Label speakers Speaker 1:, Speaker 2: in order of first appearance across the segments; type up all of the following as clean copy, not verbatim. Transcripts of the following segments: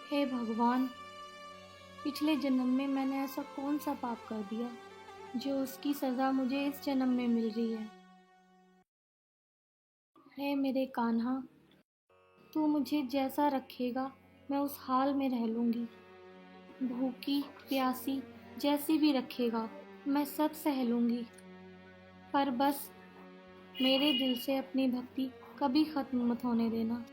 Speaker 1: हे भगवान, पिछले जन्म में मैंने ऐसा कौन सा पाप कर दिया जो उसकी सज़ा मुझे इस जन्म में मिल रही है। हे मेरे कान्हा, तू मुझे जैसा रखेगा मैं उस हाल में रह लूँगी। भूखी प्यासी जैसी भी रखेगा मैं सब सह लूँगी, पर बस मेरे दिल से अपनी भक्ति कभी ख़त्म मत होने देना।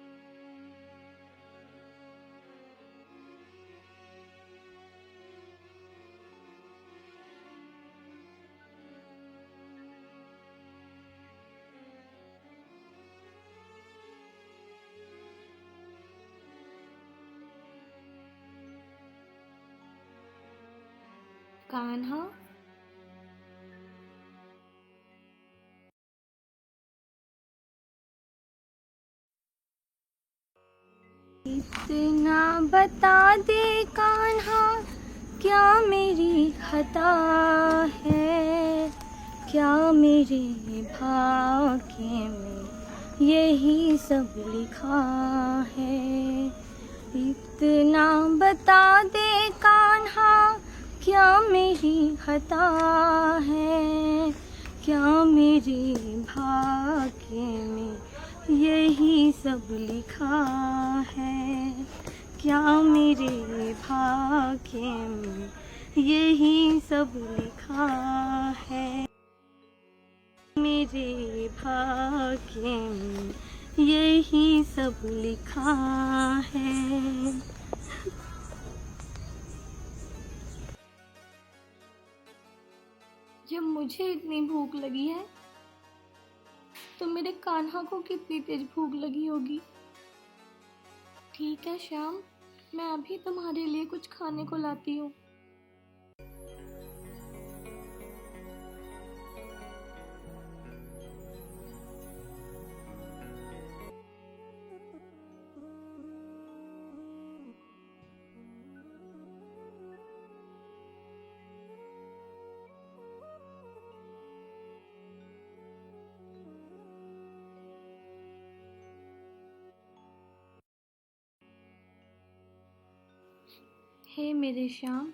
Speaker 1: कान्हा, इतना बता दे कान्हा, क्या मेरी खता है, क्या मेरे भाग्य में यही सब लिखा है। इतना बता दे कान्हा, क्या मेरी खता है, क्या मेरे भाग्य में यही सब लिखा है, क्या मेरे भाग्य में यही सब लिखा है, मेरे भाग्य में यही सब लिखा है। जब मुझे इतनी भूख लगी है तो मेरे कान्हा को कितनी तेज भूख लगी होगी। ठीक है श्याम, मैं अभी तुम्हारे लिए कुछ खाने को लाती हूँ। हे मेरे श्याम,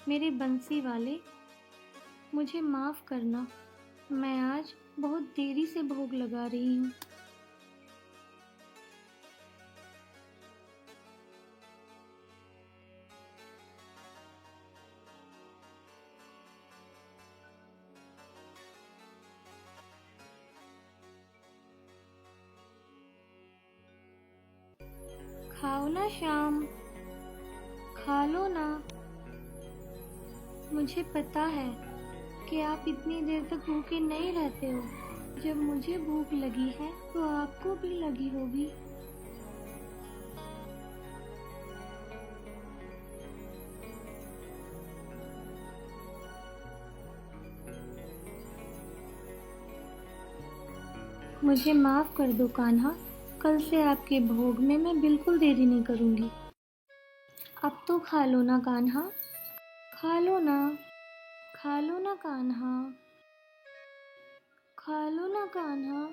Speaker 1: मेरे बंसी वाले, मुझे माफ़ करना, मैं आज बहुत देरी से भोग लगा रही हूँ। खाओ ना श्याम, खा लो ना। मुझे पता है कि आप इतनी देर तक भूखे नहीं रहते हो। जब मुझे भूख लगी है तो आपको भी लगी होगी। मुझे माफ़ कर दो कान्हा, कल से आपके भोग में मैं बिल्कुल देरी नहीं करूँगी। अब तो खा लो ना कान्हा, खा लो ना, खा लो ना कान्हा, खा लो ना कान्हा,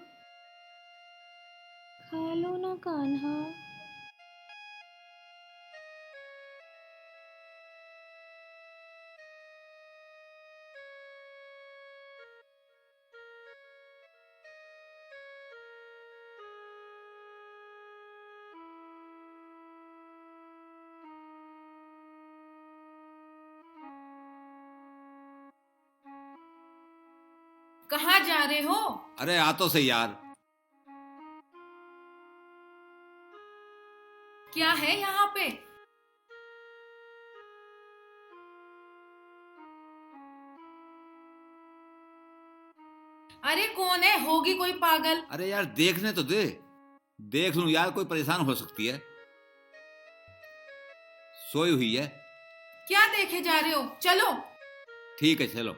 Speaker 1: खा लो ना कान्हा।
Speaker 2: कहाँ जा रहे हो?
Speaker 3: अरे आ तो सही यार।
Speaker 2: क्या है यहाँ पे? अरे कौन है? होगी कोई पागल।
Speaker 3: अरे यार देखने तो दे, देख लूं यार, कोई परेशान हो सकती है, सोई हुई है।
Speaker 2: क्या देखे जा रहे हो? चलो।
Speaker 3: ठीक है चलो।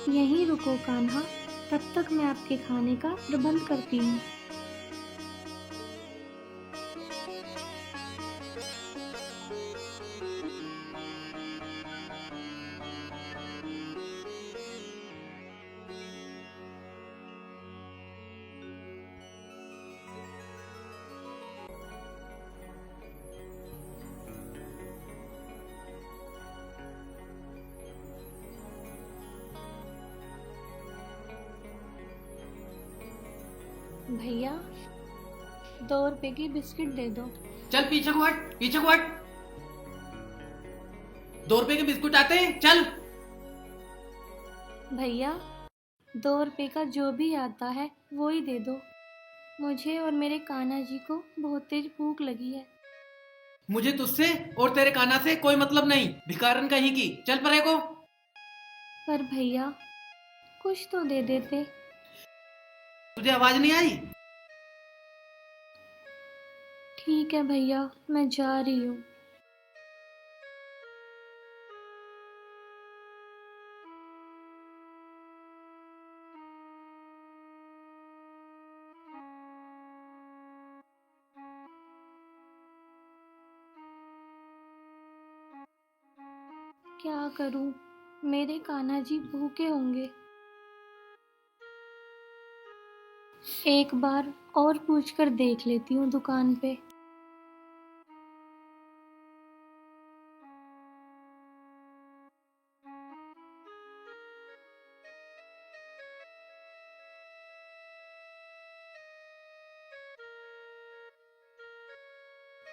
Speaker 1: यहीं रुको कान्हा, तब तक मैं आपके खाने का प्रबंध करती हूँ। भैया, 2 रुपए की बिस्किट दे दो।
Speaker 4: चल पीछे को हट, पीछे को हट। 2 रुपए के बिस्कुट आते हैं, चल।
Speaker 1: भैया, 2 रुपए का जो भी आता है वो ही दे दो। मुझे और मेरे कान्हा जी को बहुत तेज भूख लगी है।
Speaker 4: मुझे तुझसे और तेरे कान्हा से कोई मतलब नहीं, भिखारन कहीं की। चल परे को।
Speaker 1: पर भैया, कुछ तो दे देते।
Speaker 4: तुझे आवाज नहीं आई?
Speaker 1: ठीक है भैया, मैं जा रही हूँ। क्या करूँ, मेरे कान्हा जी भूखे होंगे। एक बार और पूछकर देख लेती हूँ दुकान पे।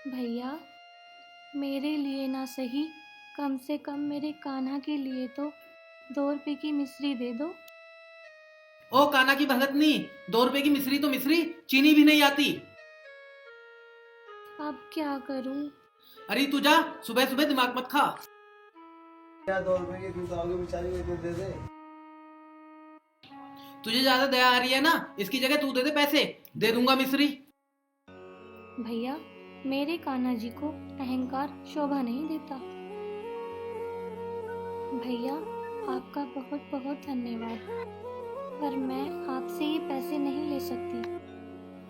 Speaker 1: भैया, मेरे लिए ना सही, कम से कम मेरे कान्हा के लिए तो 2 रुपए की मिश्री दे दो।
Speaker 4: ओ कान्हा की भगतनी, 2 रुपए की मिश्री तो मिश्री, चीनी भी नहीं आती।
Speaker 1: अब क्या करूँ?
Speaker 4: अरे तू जा, सुबह सुबह दिमाग मत खा।
Speaker 5: क्या 2 रुपए की दूध आओगे बेचारी को दे दे।
Speaker 4: तुझे ज्यादा दया आ रही है ना, इसकी जगह तू दे दे पैसे, दे दूंगा मिश्री।
Speaker 1: भैया, मेरे कान्हा जी को अहंकार शोभा नहीं देता। भैया, आपका बहुत बहुत धन्यवाद, पर मैं आपसे ये पैसे नहीं ले सकती।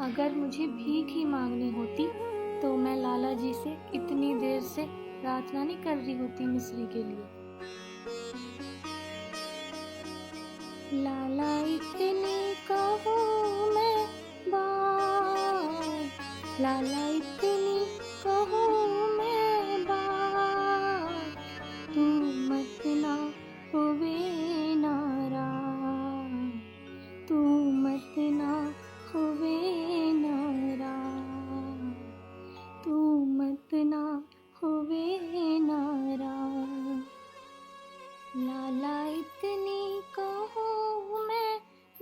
Speaker 1: अगर मुझे भीख ही मांगनी होती तो मैं लाला जी से इतनी देर से प्रार्थना नहीं कर रही होती मिश्री के लिए। लाला इतनी कहूँ मैं बात, लाला इतनी कहूँ मैं बात, तू मत ना होवे नाराज, तू मत ना होवे नाराज, तू मत ना होवे नाराज। लाला इतनी कहूँ मैं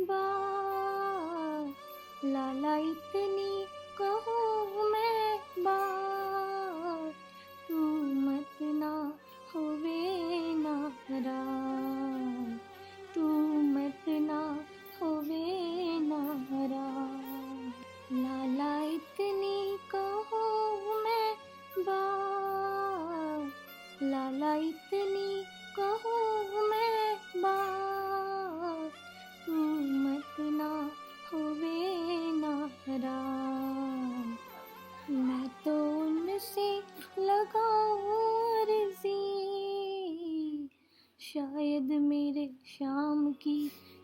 Speaker 1: बात, लाला इतनी कहूँ मैं बात, तू मत ना होवे नाराज, तू मत ना होवे नाराज। लाला इतनी कहूँ मैं बात, लाला इतनी कहूँ मैं बात, तू मत ना होवे नाराज। मैं तो उनसे लगाऊं अर्जी, शायद मेरे शाम की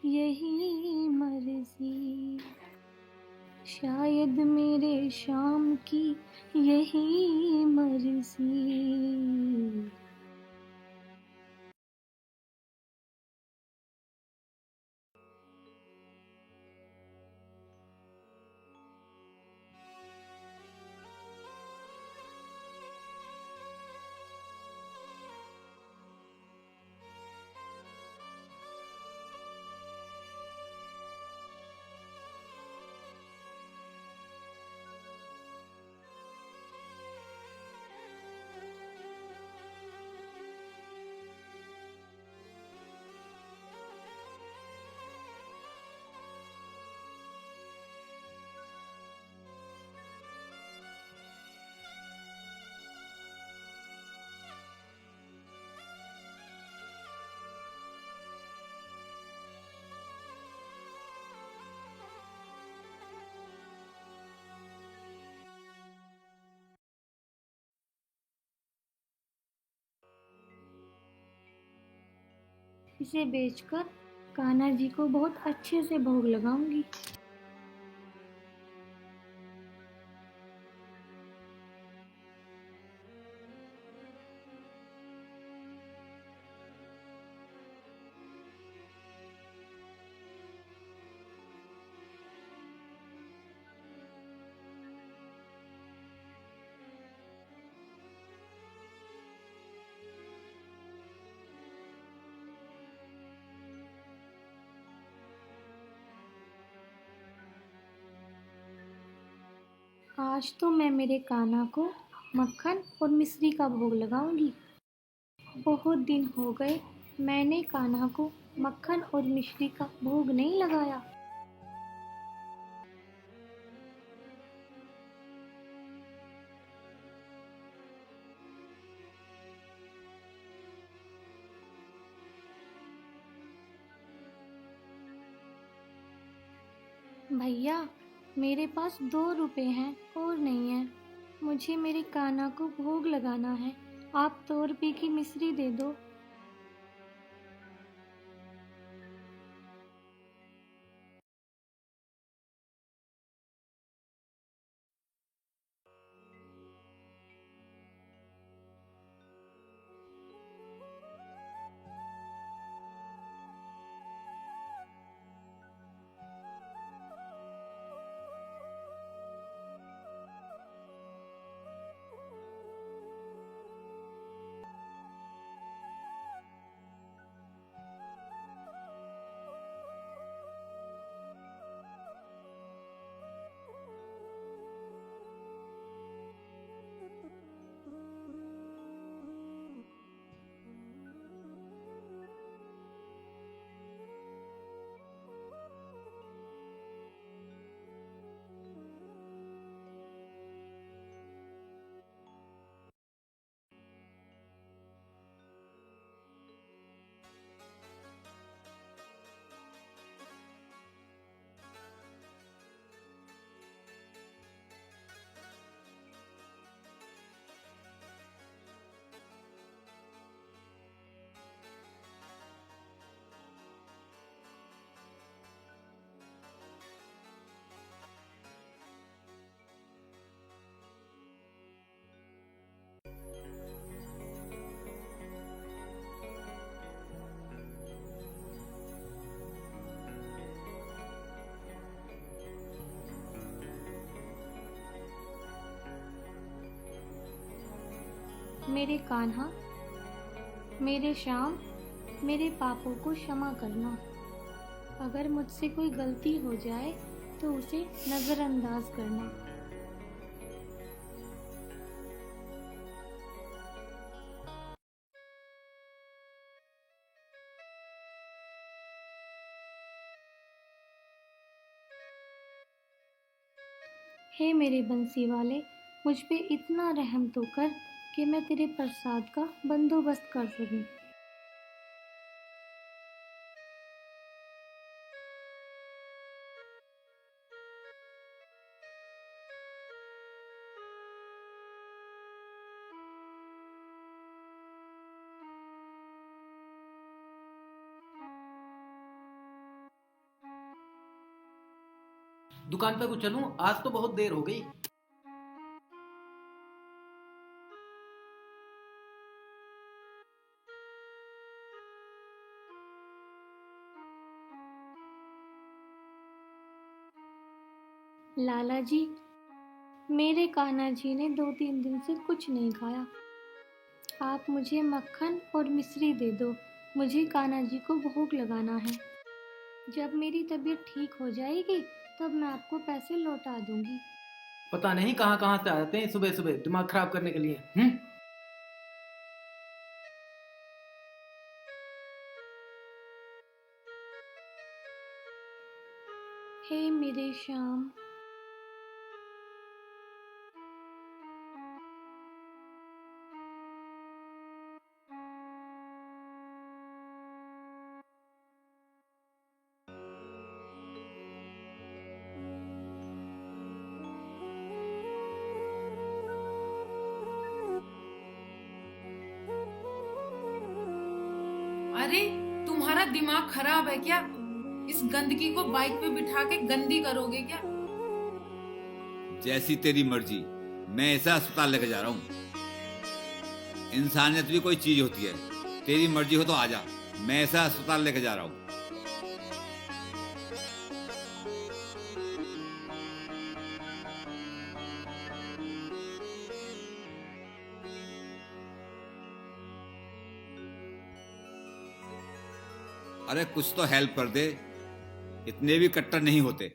Speaker 1: यही मर्जी, शायद मेरे शाम की यही मर्जी। इसे बेचकर कान्हा जी को बहुत अच्छे से भोग लगाऊंगी। आज तो मैं मेरे कान्हा को मक्खन और मिश्री का भोग लगाऊंगी। बहुत दिन हो गए मैंने कान्हा को मक्खन और मिश्री का भोग नहीं लगाया। भैया, मेरे पास 2 रुपए हैं और नहीं है। मुझे मेरे कान्हा को भोग लगाना है। आप 2 रुपए की मिश्री दे दो। मेरे कान्हा, मेरे श्याम, मेरे पापों को क्षमा करना। अगर मुझसे कोई गलती हो जाए तो उसे नज़रअंदाज करना। हे मेरे बंसी वाले, मुझ पे इतना रहम तो कर कि मैं तेरे प्रसाद का बंदोबस्त कर सकूं।
Speaker 4: दुकान पे कुछ चलूं? आज तो बहुत देर हो गई।
Speaker 1: लाला जी, मेरे कान्हा जी ने 2-3 दिन से कुछ नहीं खाया। आप मुझे मक्खन और मिश्री दे दो। मुझे कान्हा जी को भोग लगाना है। जब मेरी तबीयत ठीक हो जाएगी तब मैं आपको पैसे लौटा दूंगी।
Speaker 4: पता नहीं कहाँ कहाँ से आ जाते हैं सुबह सुबह दिमाग खराब करने के लिए।
Speaker 1: हे मेरे श्याम,
Speaker 2: अरे, तुम्हारा दिमाग खराब है क्या? इस गंदगी को बाइक पे बिठा के गंदी करोगे क्या?
Speaker 3: जैसी तेरी मर्जी, मैं ऐसा अस्पताल लेके जा रहा हूँ। इंसानियत भी कोई चीज होती है। तेरी मर्जी हो तो आजा, मैं ऐसा अस्पताल लेके जा रहा हूँ। अरे कुछ तो हेल्प कर दे, इतने भी कट्टर नहीं होते।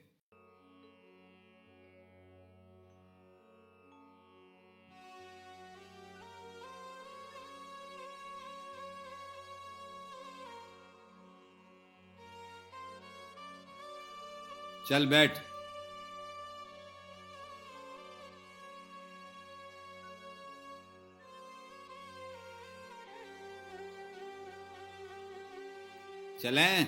Speaker 3: चल बैठ। चलें।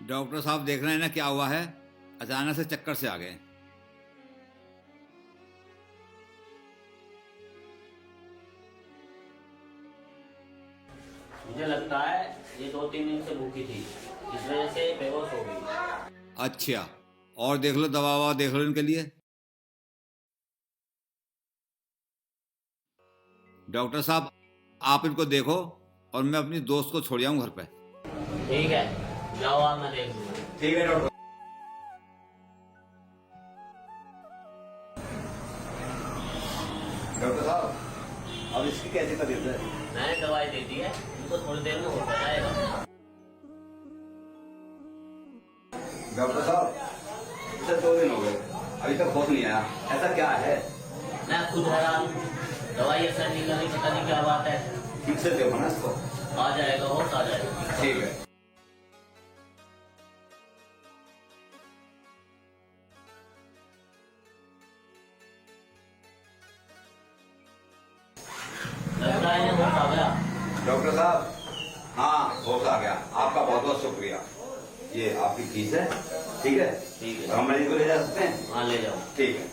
Speaker 3: डॉक्टर साहब देख रहे हैं ना क्या हुआ है? अचानक से चक्कर से आ गए।
Speaker 6: मुझे लगता है ये 2-3 दिन से भूखी थी, इस वजह से बेहोश हो गई।
Speaker 3: अच्छा, और देख लो, दवा ववा देख लो इनके लिए। डॉक्टर साहब आप इनको देखो और मैं अपनी दोस्त को छोड़ आऊं घर पे।
Speaker 6: ठीक है, जाओ आप, मैं देख लूंगा।
Speaker 3: ठीक है डॉक्टर।
Speaker 7: डॉक्टर साहब अब इसकी कैसी तबीयत है?
Speaker 6: मैंने दवाई दे दी है, इनको थोड़ी देर में हो जाएगा।
Speaker 7: डॉक्टर साहब इसे 2 दिन हो गए, अभी तक होश नहीं आया, ऐसा क्या है?
Speaker 6: मैं खुद हैरान हूँ, दवाई असर नहीं कर रही, पता नहीं क्या बात है।
Speaker 7: ठीक से देखो ना इसको।
Speaker 6: आ जाएगा, होश आ जाएगा।
Speaker 7: ठीक है।
Speaker 6: लगता है इन्हें होश आ गया।
Speaker 7: डॉक्टर साहब हाँ होश आ गया, आपका बहुत बहुत शुक्रिया। ये आपकी फीस है, ठीक है?
Speaker 6: ठीक है।
Speaker 7: तो हम मरीज को ले जा सकते हैं?
Speaker 6: हाँ ले जाओ।
Speaker 7: ठीक है।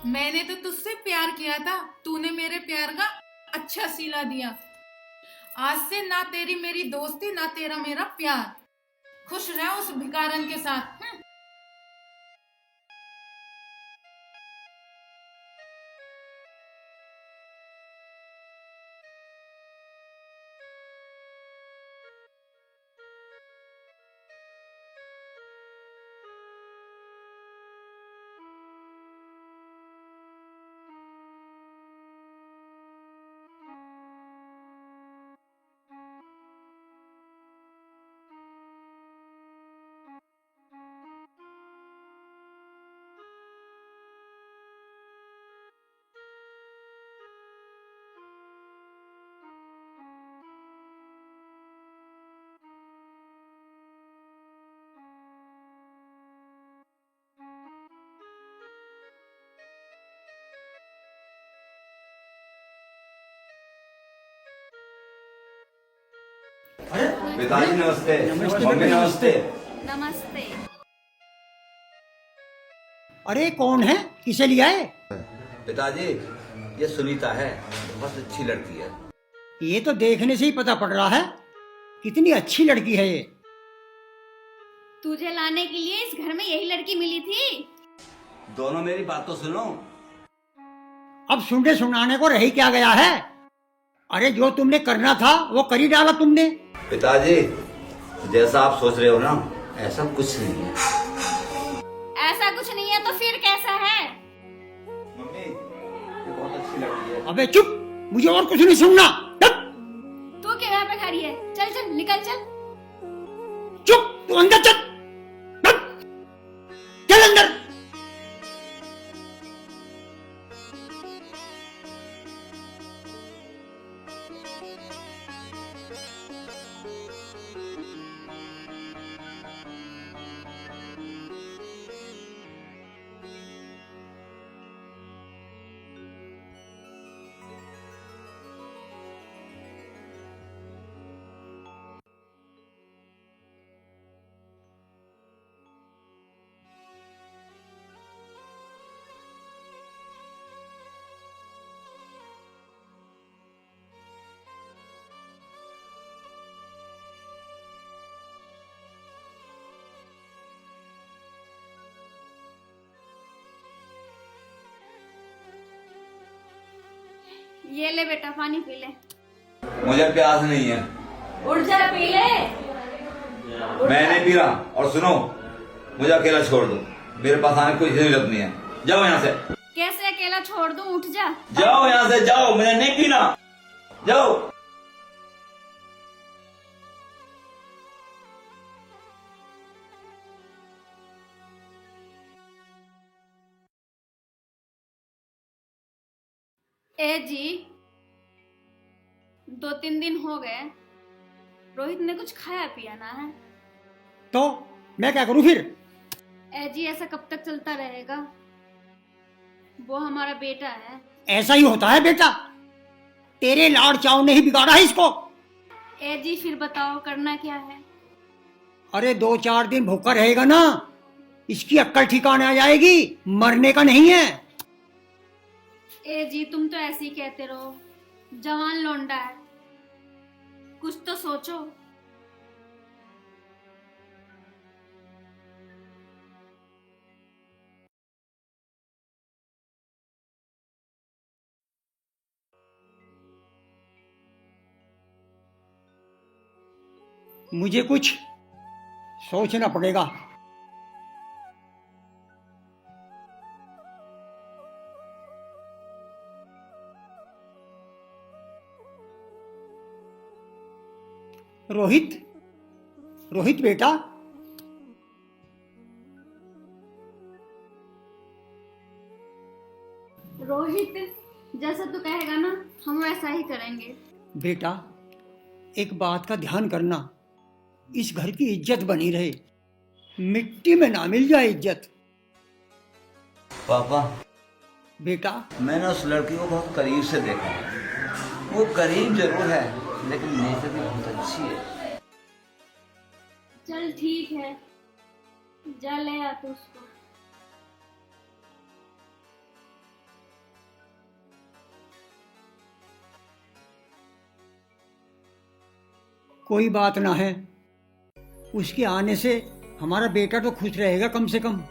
Speaker 2: मैंने तो तुझसे प्यार किया था, तूने मेरे प्यार का अच्छा सिला दिया। आज से ना तेरी मेरी दोस्ती, ना तेरा मेरा प्यार। खुश रह उस भिखारन के साथ।
Speaker 7: पिताजी नमस्ते, मम्मी नमस्ते।
Speaker 1: नमस्ते।
Speaker 8: अरे कौन है, किसे लिया है?
Speaker 7: पिताजी, ये सुनीता है, बहुत अच्छी लड़की है।
Speaker 8: ये तो देखने से ही पता पड़ रहा है कितनी अच्छी लड़की है ये।
Speaker 9: तुझे लाने के लिए इस घर में यही लड़की मिली थी।
Speaker 7: दोनों मेरी बात तो सुनो।
Speaker 8: अब सुनने सुनाने को रह ही क्या गया है? अरे जो तुमने करना था वो कर ही डाला तुमने।
Speaker 7: पिताजी, जैसा आप सोच रहे हो ना, ऐसा कुछ नहीं है।
Speaker 9: ऐसा कुछ नहीं है तो फिर कैसा है?
Speaker 7: मम्मी, ये बहुत अच्छी लड़की है।
Speaker 8: अबे चुप, मुझे और कुछ नहीं सुनना।
Speaker 9: तू क्यों यहाँ पे खड़ी है? चल चल निकल चल।
Speaker 8: चुप, तू अंदर चल। चल अंदर।
Speaker 9: ये ले बेटा, पानी पी ले।
Speaker 7: मुझे प्यास नहीं है।
Speaker 9: उठ जा, पी ले।
Speaker 7: मैं नहीं पी रहा। और सुनो, मुझे अकेला छोड़ दो, मेरे पास आने की कोई जरूरत नहीं है। जाओ यहाँ से।
Speaker 9: कैसे अकेला छोड़ दूं? उठ जा।
Speaker 7: जाओ यहाँ से, जाओ, मुझे नहीं पीना। जाओ।
Speaker 9: ए जी, 2-3 दिन हो गए, रोहित ने कुछ खाया पिया ना है।
Speaker 8: तो मैं क्या करूं फिर?
Speaker 9: ए जी, ऐसा कब तक चलता रहेगा? वो हमारा बेटा है।
Speaker 8: ऐसा ही होता है बेटा, तेरे लाड़ चाव ने ही बिगाड़ा है इसको।
Speaker 9: ए जी, फिर बताओ करना क्या है?
Speaker 8: अरे 2-4 दिन भूखा रहेगा ना, इसकी अक्ल ठिकाने आ जाएगी, मरने का नहीं है।
Speaker 9: ए जी, तुम तो ऐसे ही कहते रहो, जवान लौंडा है, कुछ तो सोचो।
Speaker 8: मुझे कुछ सोचना पड़ेगा। रोहित, रोहित बेटा,
Speaker 9: रोहित, जैसा तू कहेगा ना, हम वैसा ही करेंगे।
Speaker 8: बेटा एक बात का ध्यान करना, इस घर की इज्जत बनी रहे, मिट्टी में ना मिल जाए इज्जत।
Speaker 7: पापा,
Speaker 8: बेटा
Speaker 7: मैंने उस लड़की को बहुत करीब से देखा है। वो गरीब जरूर है, लेकिन नेचर भी बहुत अच्छी है।
Speaker 9: चल ठीक है, जा ले आ तू उसको।
Speaker 8: कोई बात ना है, उसके आने से हमारा बेटा तो खुश रहेगा कम से कम।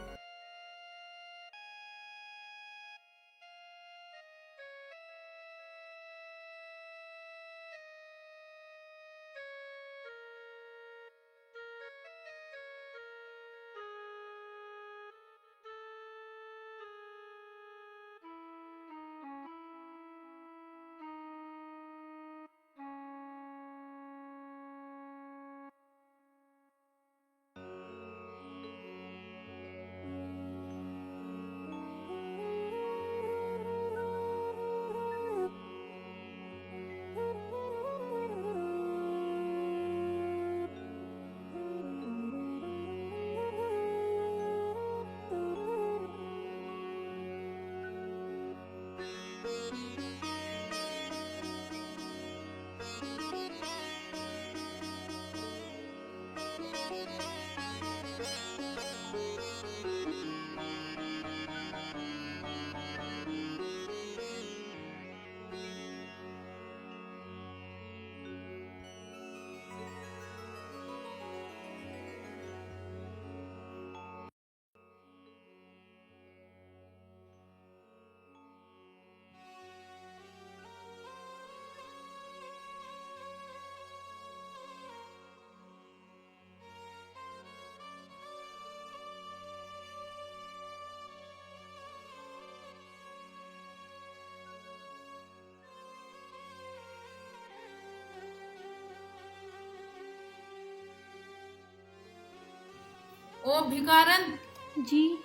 Speaker 2: ओ भिकारन,
Speaker 1: जी।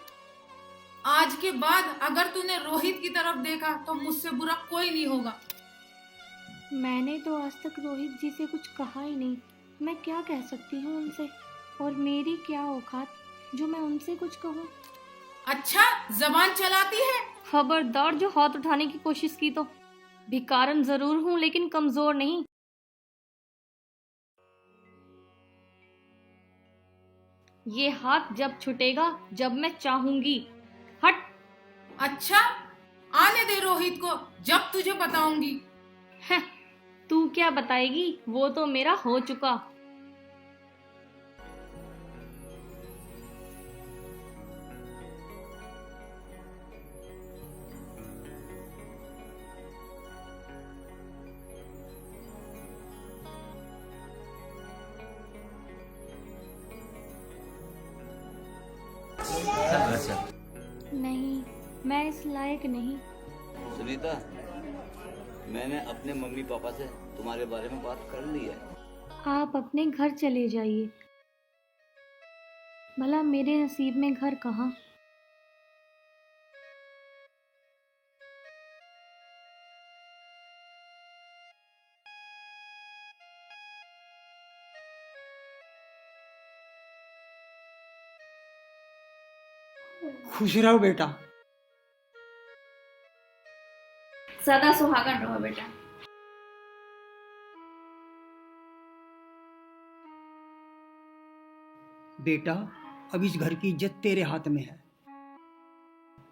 Speaker 2: आज के बाद अगर तूने रोहित की तरफ देखा तो मुझसे बुरा कोई नहीं होगा।
Speaker 1: मैंने तो आज तक रोहित जी से कुछ कहा ही नहीं। मैं क्या कह सकती हूँ उनसे, और मेरी क्या औकात जो मैं उनसे कुछ कहूँ।
Speaker 2: अच्छा, जबान चलाती है।
Speaker 1: खबरदार जो हाथ उठाने की कोशिश की तो। भिकारन जरूर हूँ लेकिन कमजोर नहीं। ये हाथ जब छूटेगा जब मैं चाहूंगी। हट।
Speaker 2: अच्छा, आने दे रोहित को, जब तुझे बताऊंगी।
Speaker 1: हैं, तू क्या बताएगी, वो तो मेरा हो चुका। नहीं, मैं इस लायक नहीं।
Speaker 7: सुनीता, मैंने अपने मम्मी पापा से तुम्हारे बारे में बात कर ली है।
Speaker 1: आप अपने घर चले जाइए। भला मेरे नसीब में घर कहाँ।
Speaker 8: खुश रहो बेटा।
Speaker 9: सदा सुहागन रहो बेटा।
Speaker 8: बेटा, अब इस घर की इज्जत तेरे हाथ में है।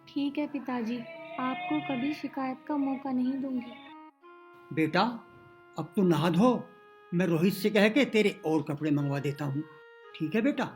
Speaker 1: ठीक है पिताजी, आपको कभी शिकायत का मौका नहीं दूंगी।
Speaker 8: बेटा, अब तू नहा धो, मैं रोहित से कह के तेरे और कपड़े मंगवा देता हूँ। ठीक है बेटा।